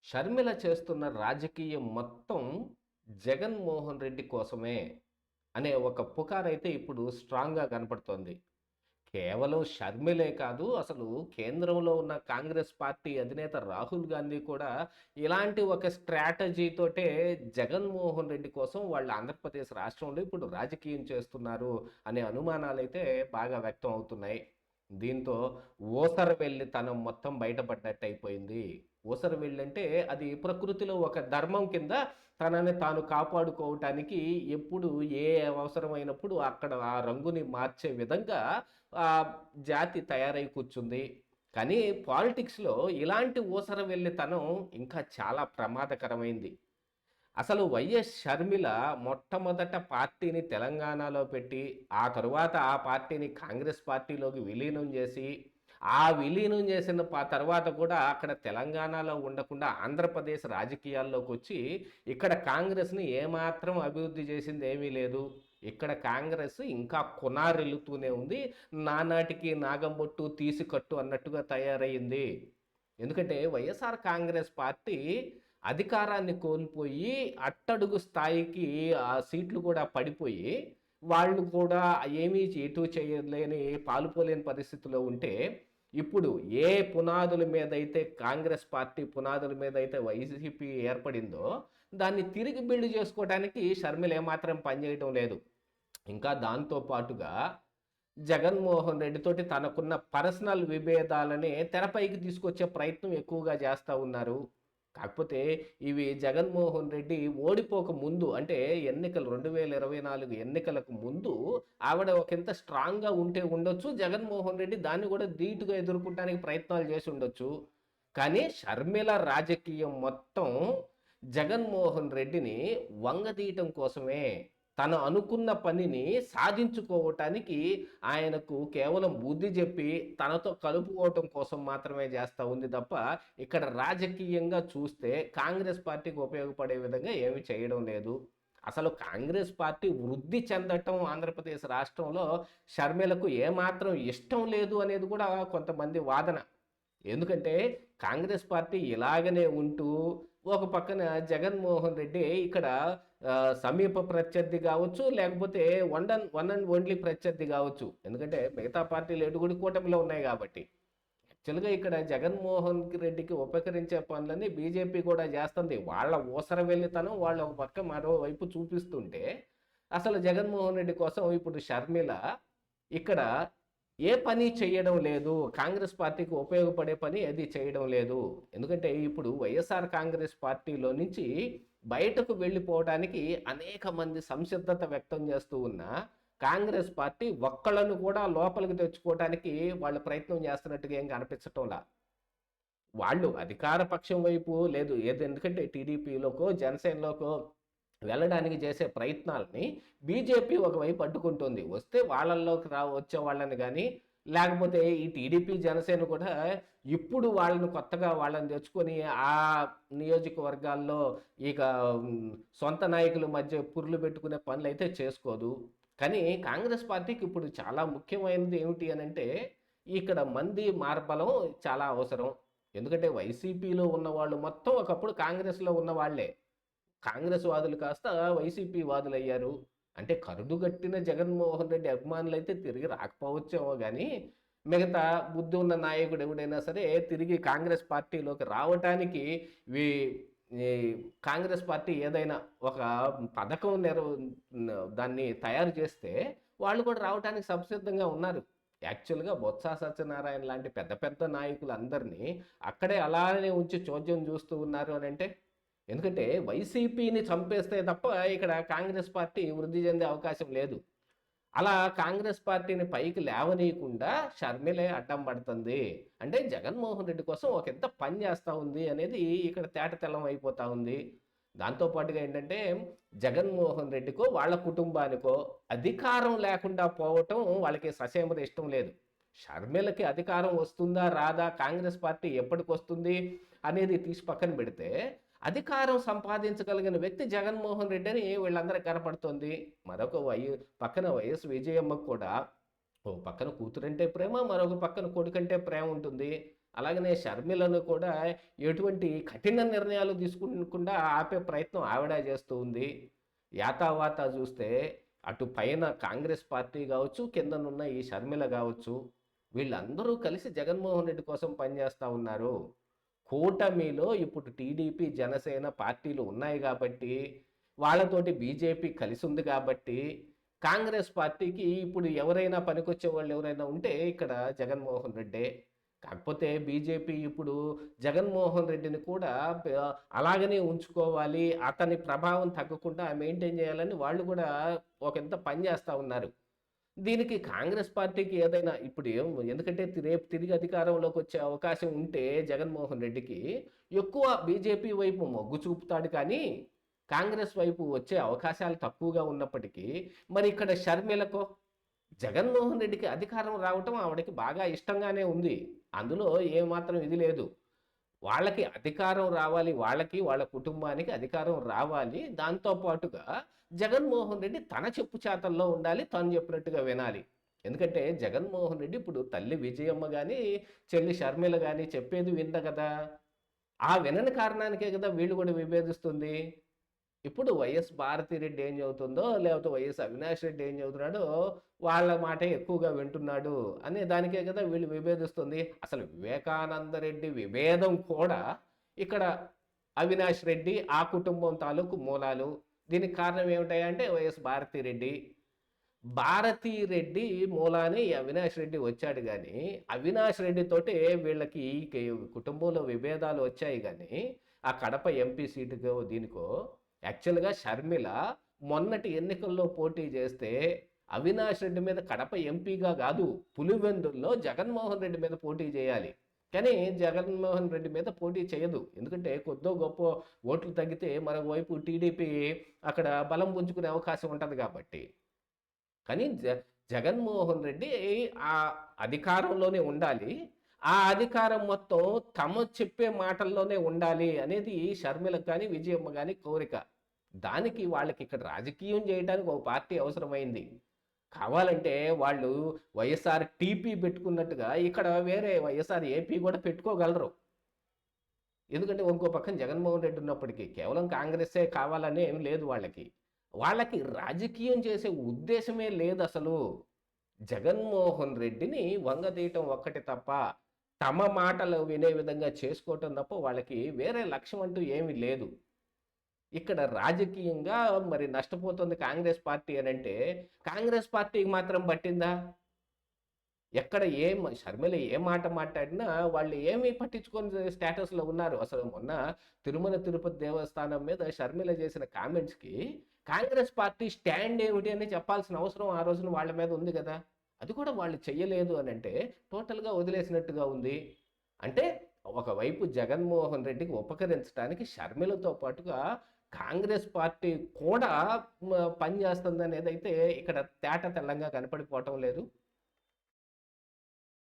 షర్మిల చేస్తున్న రాజకీయం మొత్తం జగన్మోహన్ రెడ్డి కోసమే అనే ఒక పుకారైతే ఇప్పుడు స్ట్రాంగ్‌గా కనపడుతోంది. కేవలం షర్మిలే కాదు, అసలు కేంద్రంలో ఉన్న కాంగ్రెస్ పార్టీ అధినేత రాహుల్ గాంధీ కూడా ఇలాంటి ఒక స్ట్రాటజీతోటే జగన్మోహన్ రెడ్డి కోసం వాళ్ళు ఆంధ్రప్రదేశ్ రాష్ట్రంలో ఇప్పుడు రాజకీయం చేస్తున్నారు అనే అనుమానాలైతే బాగా వ్యక్తం అవుతున్నాయి. దీంతో ఊసరవెల్లితనం మొత్తం బయటపడ్డట్టయిపోయింది. ఊసరవెల్లి అంటే అది ప్రకృతిలో ఒక ధర్మం కింద తనని తాను కాపాడుకోవటానికి ఎప్పుడు ఏ అవసరమైనప్పుడు అక్కడ ఆ రంగుని మార్చే విధంగా ఆ జాతి తయారై కూర్చుంది. కానీ పాలిటిక్స్‌లో ఇలాంటి ఊసరవెల్లితనం ఇంకా చాలా ప్రమాదకరమైంది. అసలు వైఎస్ షర్మిల మొట్టమొదట పార్టీని తెలంగాణలో పెట్టి, ఆ తరువాత ఆ పార్టీని కాంగ్రెస్ పార్టీలోకి విలీనం చేసి, ఆ విలీనం చేసిన తర్వాత కూడా అక్కడ తెలంగాణలో ఉండకుండా ఆంధ్రప్రదేశ్ రాజకీయాల్లోకొచ్చి, ఇక్కడ కాంగ్రెస్‌ని ఏమాత్రం అభివృద్ధి చేసింది ఏమీ లేదు. ఇక్కడ కాంగ్రెస్ ఇంకా కునారిల్లుతూనే ఉంది. నానాటికి నాగంబొట్టు తీసి కట్టు అన్నట్టుగా తయారయింది. ఎందుకంటే వైఎస్ఆర్ కాంగ్రెస్ పార్టీ అధికారాన్ని కోల్పోయి అట్టడుగు స్థాయికి ఆ సీట్లు కూడా పడిపోయి వాళ్ళు కూడా ఏమీ ఎటు చేయలేని పాలుపోలేని పరిస్థితిలో ఉంటే ఇప్పుడు ఏ పునాదుల మీద అయితే కాంగ్రెస్ పార్టీ పునాదుల మీద అయితే వైసీపీ ఏర్పడిందో దాన్ని తిరిగి బిల్డ్ చేసుకోవడానికి షర్మిల ఏమాత్రం పనిచేయటం లేదు. ఇంకా దాంతో పాటుగా జగన్మోహన్ రెడ్డితోటి తనకున్న పర్సనల్ విభేదాలని తెరపైకి తీసుకొచ్చే ప్రయత్నం ఎక్కువగా చేస్తూ ఉన్నారు. కాకపోతే ఇవి జగన్మోహన్ రెడ్డి ఓడిపోక ముందు అంటే ఎన్నికలు 2024 ఎన్నికలకు ముందు ఆవిడ ఒకంత స్ట్రాంగ్గా ఉంటే ఉండొచ్చు. జగన్మోహన్ రెడ్డి దాన్ని కూడా ధీటుగా ఎదుర్కొనడానికి ప్రయత్నాలు చేసి ఉండొచ్చు. కానీ షర్మిల రాజకీయం మొత్తం జగన్మోహన్ రెడ్డిని వంగదీయటం కోసమే. తను అనుకున్న పనిని సాధించుకోవటానికి ఆయనకు కేవలం బుద్ధి చెప్పి తనతో కలుపుకోవటం కోసం మాత్రమే చేస్తూ ఉంది తప్ప ఇక్కడ రాజకీయంగా చూస్తే కాంగ్రెస్ పార్టీకి ఉపయోగపడే విధంగా ఏమి చేయడం లేదు. అసలు కాంగ్రెస్ పార్టీ వృద్ధి చెందటం ఆంధ్రప్రదేశ్ రాష్ట్రంలో షర్మిలకు ఏమాత్రం ఇష్టం లేదు అనేది కూడా కొంతమంది వాదన. ఎందుకంటే కాంగ్రెస్ పార్టీ ఇలాగనే ఉంటూ ఒక పక్కన జగన్మోహన్ రెడ్డి ఇక్కడ సమీప ప్రత్యర్థి కావచ్చు, లేకపోతే వన్ అండ్ ఓన్లీ ప్రత్యర్థి కావచ్చు. ఎందుకంటే మిగతా పార్టీలు ఎటుగుడి కూటమిలో ఉన్నాయి కాబట్టి. యాక్చువల్గా ఇక్కడ జగన్మోహన్ రెడ్డికి ఉపకరించే పనులన్నీ బీజేపీ కూడా చేస్తుంది. వాళ్ళ ఊసర వెళ్ళితనం వాళ్ళు ఒక పక్క మరోవైపు చూపిస్తుంటే అసలు జగన్మోహన్ రెడ్డి కోసం ఇప్పుడు షర్మిల ఇక్కడ ఏ పని చేయడం లేదు. కాంగ్రెస్ పార్టీకి ఉపయోగపడే పని అది చేయడం లేదు. ఎందుకంటే ఇప్పుడు వైఎస్ఆర్ కాంగ్రెస్ పార్టీలో నుంచి బయటకు వెళ్ళిపోవడానికి అనేక మంది సంసిద్ధత వ్యక్తం చేస్తూ ఉన్న కాంగ్రెస్ పార్టీ ఒక్కళ్ళను కూడా లోపలికి తెచ్చుకోవడానికి వాళ్ళు ప్రయత్నం చేస్తున్నట్టుగా ఏం కనిపించటంలా. వాళ్ళు అధికార పక్షం వైపు లేదు ఏది ఎందుకంటే టీడీపీలోకో జనసేనలోకో వెళ్ళడానికి చేసే ప్రయత్నాలని బీజేపీ ఒకవైపు అడ్డుకుంటుంది. వస్తే వాళ్ళల్లోకి వచ్చే వాళ్ళని కానీ లేకపోతే ఈ టీడీపీ జనసేన కూడా ఇప్పుడు వాళ్ళని కొత్తగా వాళ్ళని తెచ్చుకొని ఆ నియోజకవర్గాల్లో ఇక సొంత నాయకుల మధ్య పుర్లు పెట్టుకునే పనులు అయితే చేసుకోదు. కానీ కాంగ్రెస్ పార్టీకి ఇప్పుడు చాలా ముఖ్యమైనది ఏమిటి అని అంటే ఇక్కడ మంది మార్బలం చాలా అవసరం. ఎందుకంటే వైసీపీలో ఉన్న వాళ్ళు మొత్తం ఒకప్పుడు కాంగ్రెస్లో ఉన్న వాళ్ళే. కాంగ్రెస్ వాదులు కాస్త వైసీపీ వాదులు అయ్యారు. అంటే కరుడుగట్టిన జగన్మోహన్ రెడ్డి అభిమానులైతే తిరిగి రాకపోవచ్చేమో కానీ మిగతా బుద్ధి ఉన్న నాయకుడు ఎవడైనా సరే తిరిగి కాంగ్రెస్ పార్టీలోకి రావటానికి ఈ కాంగ్రెస్ పార్టీ ఏదైనా ఒక పథకం దాన్ని తయారు చేస్తే వాళ్ళు కూడా రావడానికి సంసిద్ధంగా ఉన్నారు. యాక్చువల్గా బొత్స సత్యనారాయణ లాంటి పెద్ద పెద్ద నాయకులు అందరినీ అక్కడే అలానే ఉంచి చోద్యం చూస్తూ ఉన్నారు అని అంటే ఎందుకంటే వైసీపీని చంపేస్తే తప్ప ఇక్కడ కాంగ్రెస్ పార్టీ వృద్ధి చెందే అవకాశం లేదు. అలా కాంగ్రెస్ పార్టీని పైకి లేవనీయకుండా షర్మిలే అడ్డం పడుతుంది. అంటే జగన్మోహన్ రెడ్డి కోసం ఒక ఎంత పని చేస్తూ ఉంది అనేది ఇక్కడ తేటతెల్లం అయిపోతూ ఉంది. దాంతోపాటుగా ఏంటంటే జగన్మోహన్ రెడ్డికో వాళ్ళ కుటుంబానికో అధికారం లేకుండా పోవటం వాళ్ళకి ససేమత ఇష్టం లేదు. షర్మిలకి అధికారం వస్తుందా రాదా కాంగ్రెస్ పార్టీ ఎప్పటికి వస్తుంది అనేది తీసి పక్కన పెడితే అధికారం సంపాదించగలిగిన వ్యక్తి జగన్మోహన్ రెడ్డి అని వీళ్ళందరికీ కనపడుతుంది. మరొక పక్కన వైఎస్ విజయమ్మకు కూడా ఓ పక్కన కూతురంటే ప్రేమ, మరొక పక్కన కొడుకంటే ప్రేమ ఉంటుంది. అలాగనే షర్మిలను కూడా ఎటువంటి కఠిన నిర్ణయాలు తీసుకుంటకుండా ఆపే ప్రయత్నం ఆవిడ చేస్తూ ఉంది. యాతావాత చూస్తే అటు పైన కాంగ్రెస్ పార్టీ కావచ్చు, కిందనున్న ఈ షర్మిల కావచ్చు, వీళ్ళందరూ కలిసి జగన్మోహన్ రెడ్డి కోసం పనిచేస్తూ ఉన్నారు. కూటమిలో ఇప్పుడు టీడీపీ, జనసేన పార్టీలు ఉన్నాయి కాబట్టి, వాళ్ళతోటి బీజేపీ కలిసి ఉంది కాబట్టి, కాంగ్రెస్ పార్టీకి ఇప్పుడు ఎవరైనా పనికొచ్చే వాళ్ళు ఎవరైనా ఉంటే ఇక్కడ జగన్మోహన్ రెడ్డే. కాకపోతే బీజేపీ ఇప్పుడు జగన్మోహన్ రెడ్డిని కూడా అలాగనే ఉంచుకోవాలి, అతని ప్రభావం తగ్గకుండా మెయింటైన్ చేయాలని వాళ్ళు కూడా ఒకంత పని చేస్తూ ఉన్నారు. దీనికి కాంగ్రెస్ పార్టీకి ఏదైనా ఇప్పుడు ఎందుకంటే రేపు తిరిగి అధికారంలోకి వచ్చే అవకాశం ఉంటే జగన్మోహన్ రెడ్డికి ఎక్కువ బీజేపీ వైపు మొగ్గు చూపుతాడు, కానీ కాంగ్రెస్ వైపు వచ్చే అవకాశాలు తక్కువగా ఉన్నప్పటికీ మరి ఇక్కడ షర్మిలకు జగన్మోహన్ రెడ్డికి అధికారం రావటం ఆవిడకి బాగా ఇష్టంగానే ఉంది. అందులో ఏమాత్రం ఇది లేదు. వాళ్ళకి అధికారం రావాలి, వాళ్ళకి వాళ్ళ కుటుంబానికి అధికారం రావాలి. దాంతో పాటుగా జగన్మోహన్ రెడ్డి తన చెప్పు చేతల్లో ఉండాలి, తను చెప్పినట్టుగా వినాలి. ఎందుకంటే జగన్మోహన్ రెడ్డి ఇప్పుడు తల్లి విజయమ్మ కానీ చెల్లి షర్మిల కానీ చెప్పేది వింద కదా. ఆ వినని కారణానికే కదా వీళ్ళు కూడా విభేదిస్తుంది. ఇప్పుడు వైఎస్ భారతిరెడ్డి ఏం చెబుతుందో, లేకపోతే వైఎస్ అవినాష్ రెడ్డి ఏం చెబుతున్నాడో వాళ్ళ మాటే ఎక్కువగా వింటున్నాడు అనే దానికే కదా వీళ్ళు విభేదిస్తుంది. అసలు వివేకానంద రెడ్డి విభేదం కూడా ఇక్కడ అవినాష్ రెడ్డి ఆ కుటుంబం తాలూకు మూలాలు. దీనికి కారణం ఏమిటాయంటే వైఎస్ భారతిరెడ్డి. భారతిరెడ్డి మూలానే ఈ అవినాష్ రెడ్డి వచ్చాడు, కానీ అవినాష్ రెడ్డితోటే వీళ్ళకి కుటుంబంలో విభేదాలు వచ్చాయి. కానీ ఆ కడప ఎంపీ సీటుకో దీనికో యాక్చువల్గా షర్మిల మొన్నటి ఎన్నికల్లో పోటీ చేస్తే అవినాష్ రెడ్డి మీద కడప ఎంపీగా కాదు, పులివెందుల్లో జగన్మోహన్ రెడ్డి మీద పోటీ చేయాలి. కానీ జగన్మోహన్ రెడ్డి మీద పోటీ చేయదు. ఎందుకంటే కొద్దో గొప్ప ఓట్లు తగ్గితే మరోవైపు టీడీపీ అక్కడ బలం పుంజుకునే అవకాశం ఉంటుంది కాబట్టి. కానీ జగన్మోహన్ రెడ్డి ఆ అధికారంలోనే ఉండాలి, ఆ అధికారం మొత్తం తమ చెప్పే మాటల్లోనే ఉండాలి అనేది షర్మిలకు కానీ విజయమ్మ కానీ కోరిక. దానికి వాళ్ళకి ఇక్కడ రాజకీయం చేయడానికి ఒక పార్టీ అవసరమైంది. కావాలంటే వాళ్ళు వైఎస్ఆర్ టీపీ పెట్టుకున్నట్టుగా ఇక్కడ వేరే వైఎస్ఆర్ ఏపీ కూడా పెట్టుకోగలరు. ఎందుకంటే ఇంకో పక్కన జగన్మోహన్ రెడ్డి ఉన్నప్పటికీ కేవలం కాంగ్రెస్సే కావాలనే ఏం లేదు వాళ్ళకి. వాళ్ళకి రాజకీయం చేసే ఉద్దేశమే లేదు అసలు. జగన్మోహన్ రెడ్డిని వంగదీయటం ఒక్కటి తప్ప, తమ మాటలు వినే విధంగా చేసుకోవటం తప్ప వాళ్ళకి వేరే లక్ష్యం అంటూ ఏమీ లేదు. ఇక్కడ రాజకీయంగా మరి నష్టపోతుంది కాంగ్రెస్ పార్టీ అని అంటే, కాంగ్రెస్ పార్టీకి మాత్రం పట్టిందా? ఎక్కడ షర్మిల ఏ మాట మాట్లాడినా వాళ్ళు ఏమీ పట్టించుకొని స్టేటస్లో ఉన్నారు. అసలు మొన్న తిరుమల తిరుపతి దేవస్థానం మీద షర్మిల చేసిన కామెంట్స్కి కాంగ్రెస్ పార్టీ స్టాండ్ ఏమిటి అని చెప్పాల్సిన అవసరం ఆ రోజున వాళ్ళ మీద ఉంది కదా. అది కూడా వాళ్ళు చెయ్యలేదు అని అంటే టోటల్గా వదిలేసినట్టుగా ఉంది. అంటే ఒకవైపు జగన్మోహన్ రెడ్డికి ఉపకరించడానికి షర్మిలతో పాటుగా కాంగ్రెస్ పార్టీ కూడా పనిచేస్తుంది అనేది అయితే ఇక్కడ తేట తెల్లంగా కనపడిపోవటం లేదు.